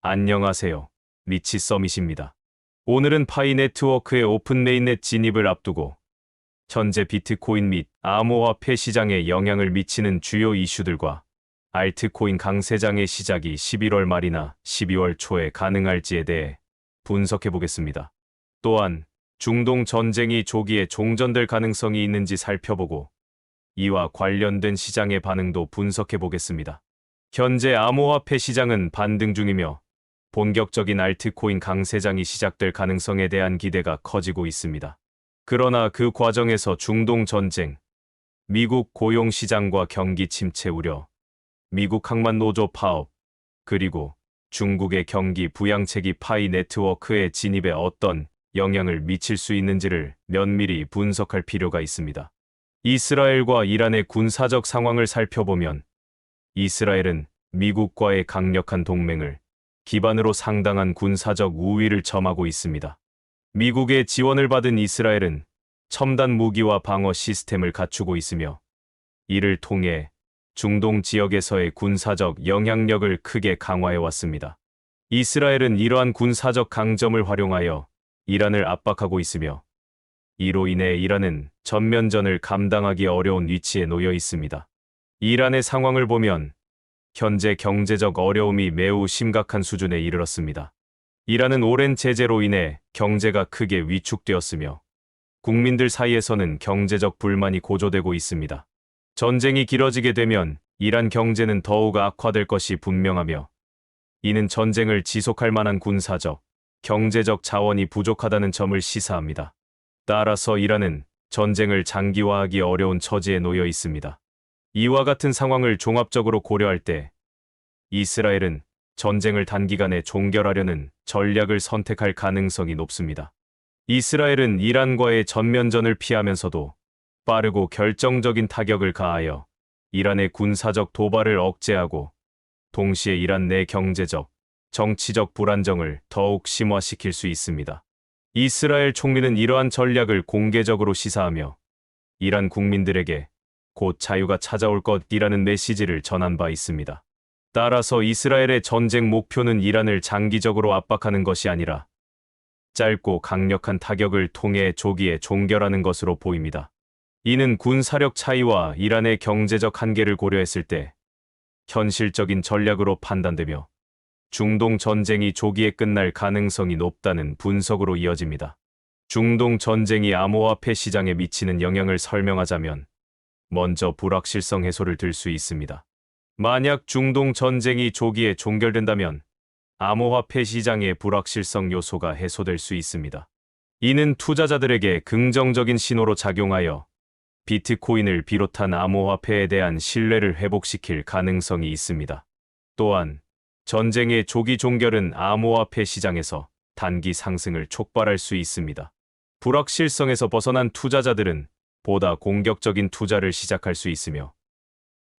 안녕하세요. 리치 서밋입니다. 오늘은 파이 네트워크의 오픈 메인넷 진입을 앞두고 현재 비트코인 및 암호화폐 시장에 영향을 미치는 주요 이슈들과 알트코인 강세장의 시작이 11월 말이나 12월 초에 가능할지에 대해 분석해 보겠습니다. 또한 중동 전쟁이 조기에 종전될 가능성이 있는지 살펴보고 이와 관련된 시장의 반응도 분석해 보겠습니다. 현재 암호화폐 시장은 반등 중이며 본격적인 알트코인 강세장이 시작될 가능성에 대한 기대가 커지고 있습니다. 그러나 그 과정에서 중동 전쟁, 미국 고용 시장과 경기 침체 우려, 미국 항만 노조 파업, 그리고 중국의 경기 부양책이 파이 네트워크의 진입에 어떤 영향을 미칠 수 있는지를 면밀히 분석할 필요가 있습니다. 이스라엘과 이란의 군사적 상황을 살펴보면 이스라엘은 미국과의 강력한 동맹을 기반으로 상당한 군사적 우위를 점하고 있습니다. 미국의 지원을 받은 이스라엘은 첨단 무기와 방어 시스템을 갖추고 있으며 이를 통해 중동 지역에서의 군사적 영향력을 크게 강화해 왔습니다. 이스라엘은 이러한 군사적 강점을 활용하여 이란을 압박하고 있으며 이로 인해 이란은 전면전을 감당하기 어려운 위치에 놓여 있습니다. 이란의 상황을 보면 현재 경제적 어려움이 매우 심각한 수준에 이르렀습니다. 이란은 오랜 제재로 인해 경제가 크게 위축되었으며 국민들 사이에서는 경제적 불만이 고조되고 있습니다. 전쟁이 길어지게 되면 이란 경제는 더욱 악화될 것이 분명하며 이는 전쟁을 지속할 만한 군사적, 경제적 자원이 부족하다는 점을 시사합니다. 따라서 이란은 전쟁을 장기화하기 어려운 처지에 놓여 있습니다. 이와 같은 상황을 종합적으로 고려할 때 이스라엘은 전쟁을 단기간에 종결하려는 전략을 선택할 가능성이 높습니다. 이스라엘은 이란과의 전면전을 피하면서도 빠르고 결정적인 타격을 가하여 이란의 군사적 도발을 억제하고 동시에 이란 내 경제적, 정치적 불안정을 더욱 심화시킬 수 있습니다. 이스라엘 총리는 이러한 전략을 공개적으로 시사하며 이란 국민들에게 곧 자유가 찾아올 것이라는 메시지를 전한 바 있습니다. 따라서 이스라엘의 전쟁 목표는 이란을 장기적으로 압박하는 것이 아니라 짧고 강력한 타격을 통해 조기에 종결하는 것으로 보입니다. 이는 군사력 차이와 이란의 경제적 한계를 고려했을 때 현실적인 전략으로 판단되며 중동 전쟁이 조기에 끝날 가능성이 높다는 분석으로 이어집니다. 중동 전쟁이 암호화폐 시장에 미치는 영향을 설명하자면 먼저 불확실성 해소를 들 수 있습니다. 만약 중동 전쟁이 조기에 종결된다면 암호화폐 시장의 불확실성 요소가 해소될 수 있습니다. 이는 투자자들에게 긍정적인 신호로 작용하여 비트코인을 비롯한 암호화폐에 대한 신뢰를 회복시킬 가능성이 있습니다. 또한 전쟁의 조기 종결은 암호화폐 시장에서 단기 상승을 촉발할 수 있습니다. 불확실성에서 벗어난 투자자들은 보다 공격적인 투자를 시작할 수 있으며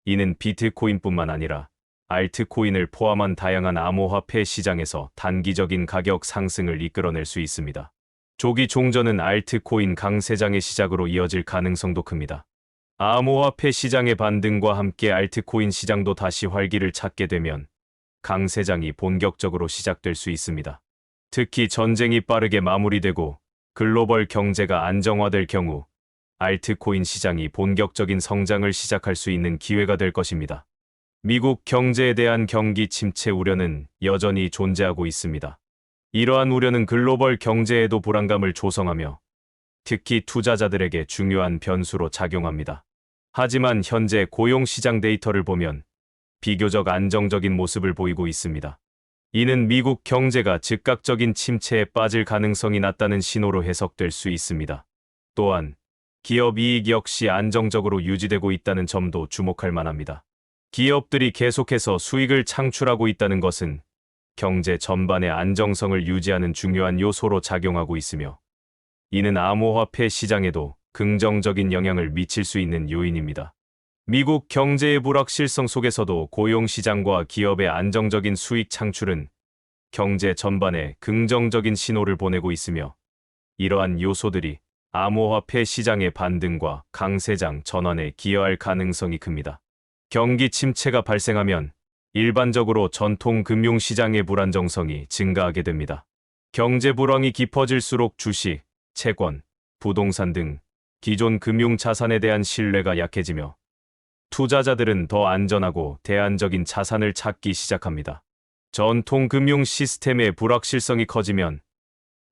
이는 비트코인뿐만 아니라 알트코인을 포함한 다양한 암호화폐 시장에서 단기적인 가격 상승을 이끌어낼 수 있습니다. 조기 종전은 알트코인 강세장의 시작으로 이어질 가능성도 큽니다. 암호화폐 시장의 반등과 함께 알트코인 시장도 다시 활기를 찾게 되면 강세장이 본격적으로 시작될 수 있습니다. 특히 전쟁이 빠르게 마무리되고 글로벌 경제가 안정화될 경우 알트코인 시장이 본격적인 성장을 시작할 수 있는 기회가 될 것입니다. 미국 경제에 대한 경기 침체 우려는 여전히 존재하고 있습니다. 이러한 우려는 글로벌 경제에도 불안감을 조성하며 특히 투자자들에게 중요한 변수로 작용합니다. 하지만 현재 고용시장 데이터를 보면 비교적 안정적인 모습을 보이고 있습니다. 이는 미국 경제가 즉각적인 침체에 빠질 가능성이 낮다는 신호로 해석될 수 있습니다. 또한 기업 이익 역시 안정적으로 유지되고 있다는 점도 주목할 만합니다. 기업들이 계속해서 수익을 창출하고 있다는 것은 경제 전반의 안정성을 유지하는 중요한 요소로 작용하고 있으며 이는 암호화폐 시장에도 긍정적인 영향을 미칠 수 있는 요인입니다. 미국 경제의 불확실성 속에서도 고용시장과 기업의 안정적인 수익 창출은 경제 전반에 긍정적인 신호를 보내고 있으며 이러한 요소들이 암호화폐 시장의 반등과 강세장 전환에 기여할 가능성이 큽니다. 경기 침체가 발생하면 일반적으로 전통 금융시장의 불안정성이 증가하게 됩니다. 경제 불황이 깊어질수록 주식, 채권, 부동산 등 기존 금융 자산에 대한 신뢰가 약해지며 투자자들은 더 안전하고 대안적인 자산을 찾기 시작합니다. 전통 금융 시스템의 불확실성이 커지면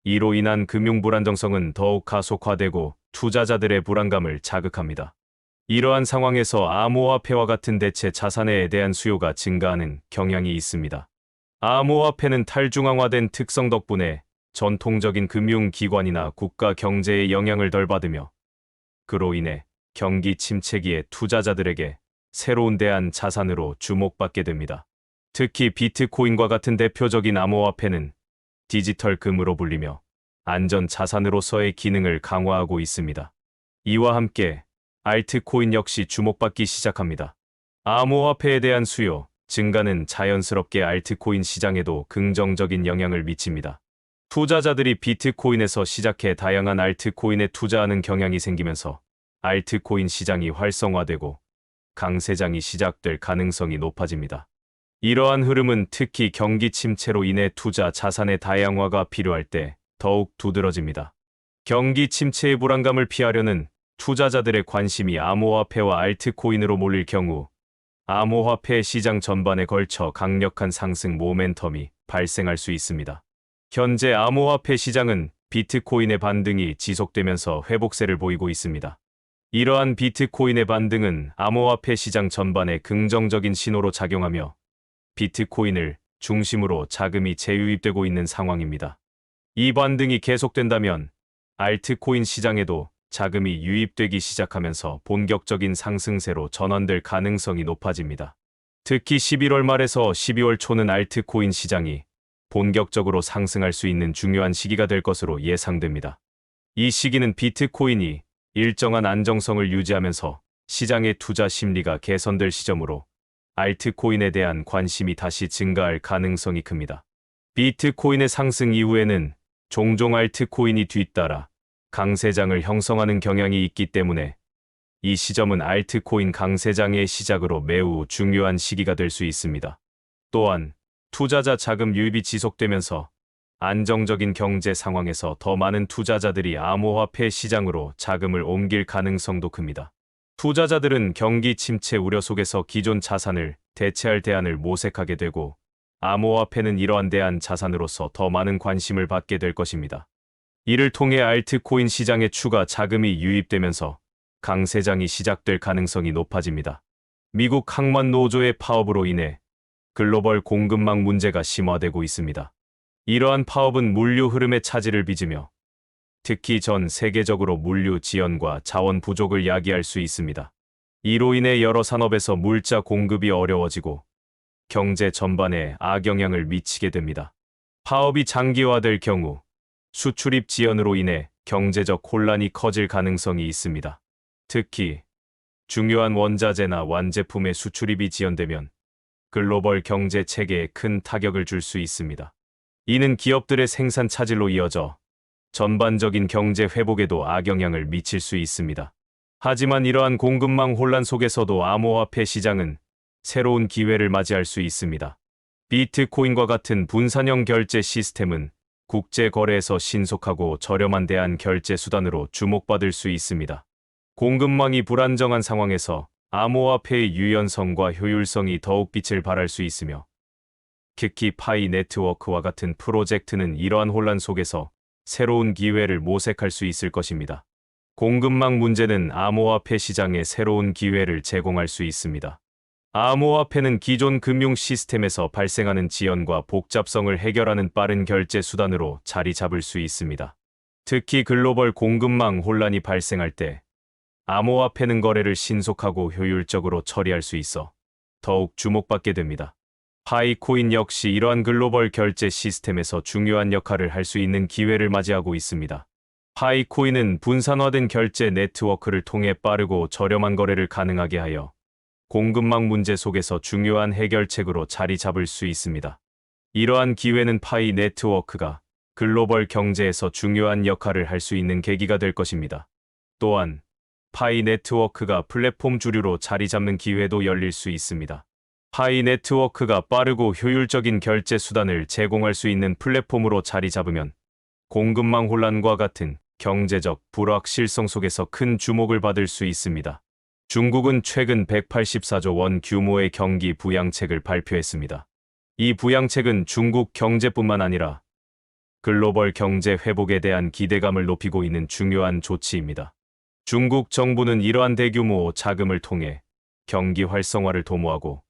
이로 인한 금융 불안정성은 더욱 가속화되고 투자자들의 불안감을 자극합니다. 이러한 상황에서 암호화폐와 같은 대체 자산에 대한 수요가 증가하는 경향이 있습니다. 암호화폐는 탈중앙화된 특성 덕분에 전통적인 금융기관이나 국가 경제에 영향을 덜 받으며 그로 인해 경기 침체기에 투자자들에게 새로운 대안 자산으로 주목받게 됩니다. 특히 비트코인과 같은 대표적인 암호화폐는 디지털 금으로 불리며 안전 자산으로서의 기능을 강화하고 있습니다. 이와 함께 알트코인 역시 주목받기 시작합니다. 암호화폐에 대한 수요 증가는 자연스럽게 알트코인 시장에도 긍정적인 영향을 미칩니다. 투자자들이 비트코인에서 시작해 다양한 알트코인에 투자하는 경향이 생기면서 알트코인 시장이 활성화되고 강세장이 시작될 가능성이 높아집니다. 이러한 흐름은 특히 경기 침체로 인해 투자 자산의 다양화가 필요할 때 더욱 두드러집니다. 경기 침체의 불안감을 피하려는 투자자들의 관심이 암호화폐와 알트코인으로 몰릴 경우 암호화폐 시장 전반에 걸쳐 강력한 상승 모멘텀이 발생할 수 있습니다. 현재 암호화폐 시장은 비트코인의 반등이 지속되면서 회복세를 보이고 있습니다. 이러한 비트코인의 반등은 암호화폐 시장 전반에 긍정적인 신호로 작용하며 비트코인을 중심으로 자금이 재유입되고 있는 상황입니다. 이 반등이 계속된다면 알트코인 시장에도 자금이 유입되기 시작하면서 본격적인 상승세로 전환될 가능성이 높아집니다. 특히 11월 말에서 12월 초는 알트코인 시장이 본격적으로 상승할 수 있는 중요한 시기가 될 것으로 예상됩니다. 이 시기는 비트코인이 일정한 안정성을 유지하면서 시장의 투자 심리가 개선될 시점으로 알트코인에 대한 관심이 다시 증가할 가능성이 큽니다. 비트코인의 상승 이후에는 종종 알트코인이 뒤따라 강세장을 형성하는 경향이 있기 때문에 이 시점은 알트코인 강세장의 시작으로 매우 중요한 시기가 될 수 있습니다. 또한 투자자 자금 유입이 지속되면서 안정적인 경제 상황에서 더 많은 투자자들이 암호화폐 시장으로 자금을 옮길 가능성도 큽니다. 투자자들은 경기 침체 우려 속에서 기존 자산을 대체할 대안을 모색하게 되고 암호화폐는 이러한 대안 자산으로서 더 많은 관심을 받게 될 것입니다. 이를 통해 알트코인 시장에 추가 자금이 유입되면서 강세장이 시작될 가능성이 높아집니다. 미국 항만 노조의 파업으로 인해 글로벌 공급망 문제가 심화되고 있습니다. 이러한 파업은 물류 흐름의 차질을 빚으며 특히 전 세계적으로 물류 지연과 자원 부족을 야기할 수 있습니다. 이로 인해 여러 산업에서 물자 공급이 어려워지고 경제 전반에 악영향을 미치게 됩니다. 파업이 장기화될 경우 수출입 지연으로 인해 경제적 혼란이 커질 가능성이 있습니다. 특히 중요한 원자재나 완제품의 수출입이 지연되면 글로벌 경제 체계에 큰 타격을 줄 수 있습니다. 이는 기업들의 생산 차질로 이어져 전반적인 경제 회복에도 악영향을 미칠 수 있습니다. 하지만 이러한 공급망 혼란 속에서도 암호화폐 시장은 새로운 기회를 맞이할 수 있습니다. 비트코인과 같은 분산형 결제 시스템은 국제 거래에서 신속하고 저렴한 대안 결제 수단으로 주목받을 수 있습니다. 공급망이 불안정한 상황에서 암호화폐의 유연성과 효율성이 더욱 빛을 발할 수 있으며 특히 파이 네트워크와 같은 프로젝트는 이러한 혼란 속에서 새로운 기회를 모색할 수 있을 것입니다. 공급망 문제는 암호화폐 시장에 새로운 기회를 제공할 수 있습니다. 암호화폐는 기존 금융 시스템에서 발생하는 지연과 복잡성을 해결하는 빠른 결제 수단으로 자리 잡을 수 있습니다. 특히 글로벌 공급망 혼란이 발생할 때 암호화폐는 거래를 신속하고 효율적으로 처리할 수 있어 더욱 주목받게 됩니다. 파이코인 역시 이러한 글로벌 결제 시스템에서 중요한 역할을 할 수 있는 기회를 맞이하고 있습니다. 파이코인은 분산화된 결제 네트워크를 통해 빠르고 저렴한 거래를 가능하게 하여 공급망 문제 속에서 중요한 해결책으로 자리 잡을 수 있습니다. 이러한 기회는 파이 네트워크가 글로벌 경제에서 중요한 역할을 할 수 있는 계기가 될 것입니다. 또한 파이 네트워크가 플랫폼 주류로 자리 잡는 기회도 열릴 수 있습니다. 파이 네트워크가 빠르고 효율적인 결제 수단을 제공할 수 있는 플랫폼으로 자리 잡으면 공급망 혼란과 같은 경제적 불확실성 속에서 큰 주목을 받을 수 있습니다. 중국은 최근 184조 원 규모의 경기 부양책을 발표했습니다. 이 부양책은 중국 경제뿐만 아니라 글로벌 경제 회복에 대한 기대감을 높이고 있는 중요한 조치입니다. 중국 정부는 이러한 대규모 자금을 통해 경기 활성화를 도모하고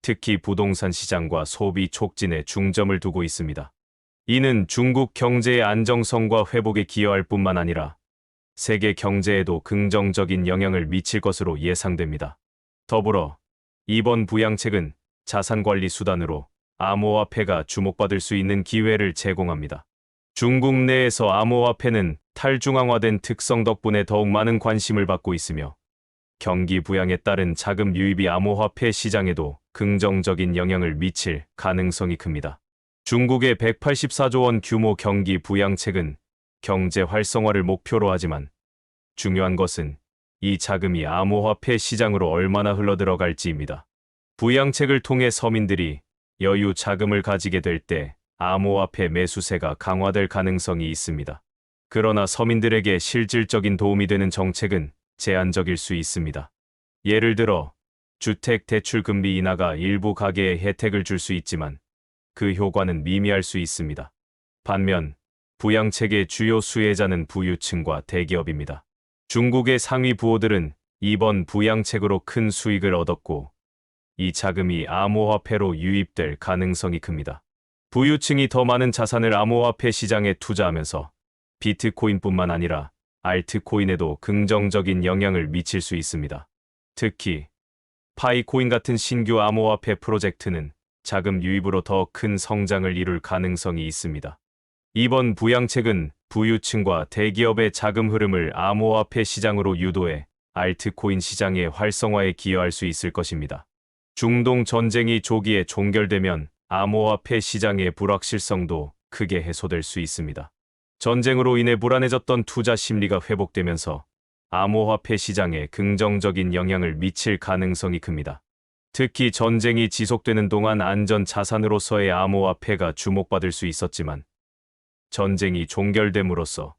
특히 부동산 시장과 소비 촉진에 중점을 두고 있습니다. 이는 중국 경제의 안정성과 회복에 기여할 뿐만 아니라 세계 경제에도 긍정적인 영향을 미칠 것으로 예상됩니다. 더불어 이번 부양책은 자산관리 수단으로 암호화폐가 주목받을 수 있는 기회를 제공합니다. 중국 내에서 암호화폐는 탈중앙화된 특성 덕분에 더욱 많은 관심을 받고 있으며 경기 부양에 따른 자금 유입이 암호화폐 시장에도 긍정적인 영향을 미칠 가능성이 큽니다. 중국의 184조 원 규모 경기 부양책은 경제 활성화를 목표로 하지만 중요한 것은 이 자금이 암호화폐 시장으로 얼마나 흘러들어갈지입니다. 부양책을 통해 서민들이 여유 자금을 가지게 될 때 암호화폐 매수세가 강화될 가능성이 있습니다. 그러나 서민들에게 실질적인 도움이 되는 정책은 제한적일 수 있습니다. 예를 들어 주택 대출 금리 인하가 일부 가계에 혜택을 줄 수 있지만 그 효과는 미미할 수 있습니다. 반면 부양책의 주요 수혜자는 부유층과 대기업입니다. 중국의 상위 부호들은 이번 부양책으로 큰 수익을 얻었고 이 자금이 암호화폐로 유입될 가능성이 큽니다. 부유층이 더 많은 자산을 암호화폐 시장에 투자하면서 비트코인뿐만 아니라 알트코인에도 긍정적인 영향을 미칠 수 있습니다. 특히 파이코인 같은 신규 암호화폐 프로젝트는 자금 유입으로 더 큰 성장을 이룰 가능성이 있습니다. 이번 부양책은 부유층과 대기업의 자금 흐름을 암호화폐 시장으로 유도해 알트코인 시장의 활성화에 기여할 수 있을 것입니다. 중동 전쟁이 조기에 종결되면 암호화폐 시장의 불확실성도 크게 해소될 수 있습니다. 전쟁으로 인해 불안해졌던 투자 심리가 회복되면서 암호화폐 시장에 긍정적인 영향을 미칠 가능성이 큽니다. 특히 전쟁이 지속되는 동안 안전 자산으로서의 암호화폐가 주목받을 수 있었지만 전쟁이 종결됨으로써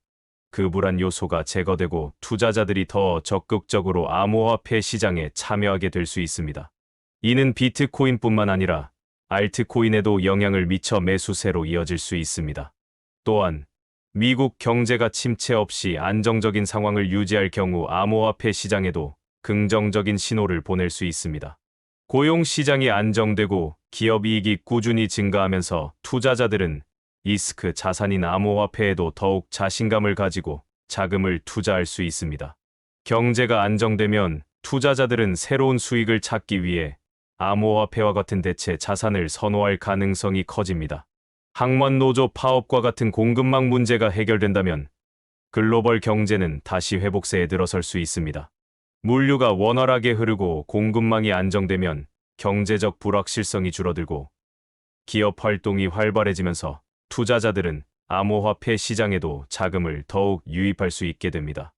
그 불안 요소가 제거되고 투자자들이 더 적극적으로 암호화폐 시장에 참여하게 될 수 있습니다. 이는 비트코인뿐만 아니라 알트코인에도 영향을 미쳐 매수세로 이어질 수 있습니다. 또한 미국 경제가 침체 없이 안정적인 상황을 유지할 경우 암호화폐 시장에도 긍정적인 신호를 보낼 수 있습니다. 고용 시장이 안정되고 기업 이익이 꾸준히 증가하면서 투자자들은 리스크 자산인 암호화폐에도 더욱 자신감을 가지고 자금을 투자할 수 있습니다. 경제가 안정되면 투자자들은 새로운 수익을 찾기 위해 암호화폐와 같은 대체 자산을 선호할 가능성이 커집니다. 항만 노조 파업과 같은 공급망 문제가 해결된다면 글로벌 경제는 다시 회복세에 들어설 수 있습니다. 물류가 원활하게 흐르고 공급망이 안정되면 경제적 불확실성이 줄어들고 기업 활동이 활발해지면서 투자자들은 암호화폐 시장에도 자금을 더욱 유입할 수 있게 됩니다.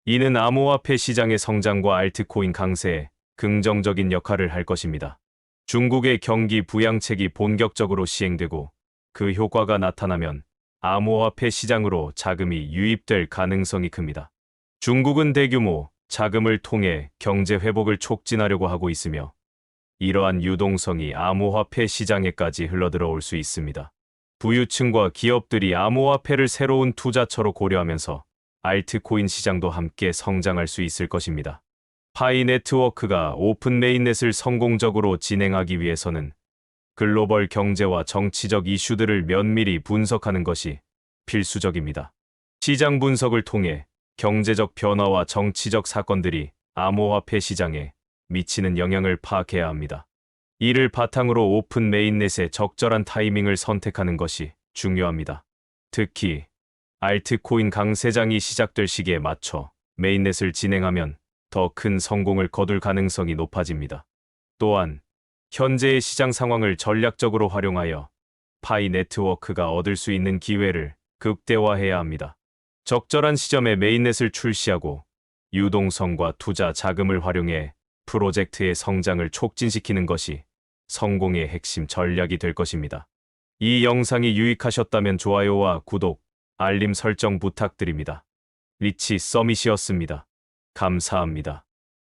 이는 암호화폐 시장의 성장과 알트코인 강세에 긍정적인 역할을 할 것입니다. 중국의 경기 부양책이 본격적으로 시행되고 그 효과가 나타나면 암호화폐 시장으로 자금이 유입될 가능성이 큽니다. 중국은 대규모 자금을 통해 경제 회복을 촉진하려고 하고 있으며 이러한 유동성이 암호화폐 시장에까지 흘러들어올 수 있습니다. 부유층과 기업들이 암호화폐를 새로운 투자처로 고려하면서 알트코인 시장도 함께 성장할 수 있을 것입니다. 파이 네트워크가 오픈 메인넷을 성공적으로 진행하기 위해서는 글로벌 경제와 정치적 이슈들을 면밀히 분석하는 것이 필수적입니다. 시장 분석을 통해 경제적 변화와 정치적 사건들이 암호화폐 시장에 미치는 영향을 파악해야 합니다. 이를 바탕으로 오픈 메인넷의 적절한 타이밍을 선택하는 것이 중요합니다. 특히 알트코인 강세장이 시작될 시기에 맞춰 메인넷을 진행하면 더 큰 성공을 거둘 가능성이 높아집니다. 또한 현재의 시장 상황을 전략적으로 활용하여 파이 네트워크가 얻을 수 있는 기회를 극대화해야 합니다. 적절한 시점에 메인넷을 출시하고 유동성과 투자 자금을 활용해 프로젝트의 성장을 촉진시키는 것이 성공의 핵심 전략이 될 것입니다. 이 영상이 유익하셨다면 좋아요와 구독, 알림 설정 부탁드립니다. 리치 서밋이었습니다. 감사합니다.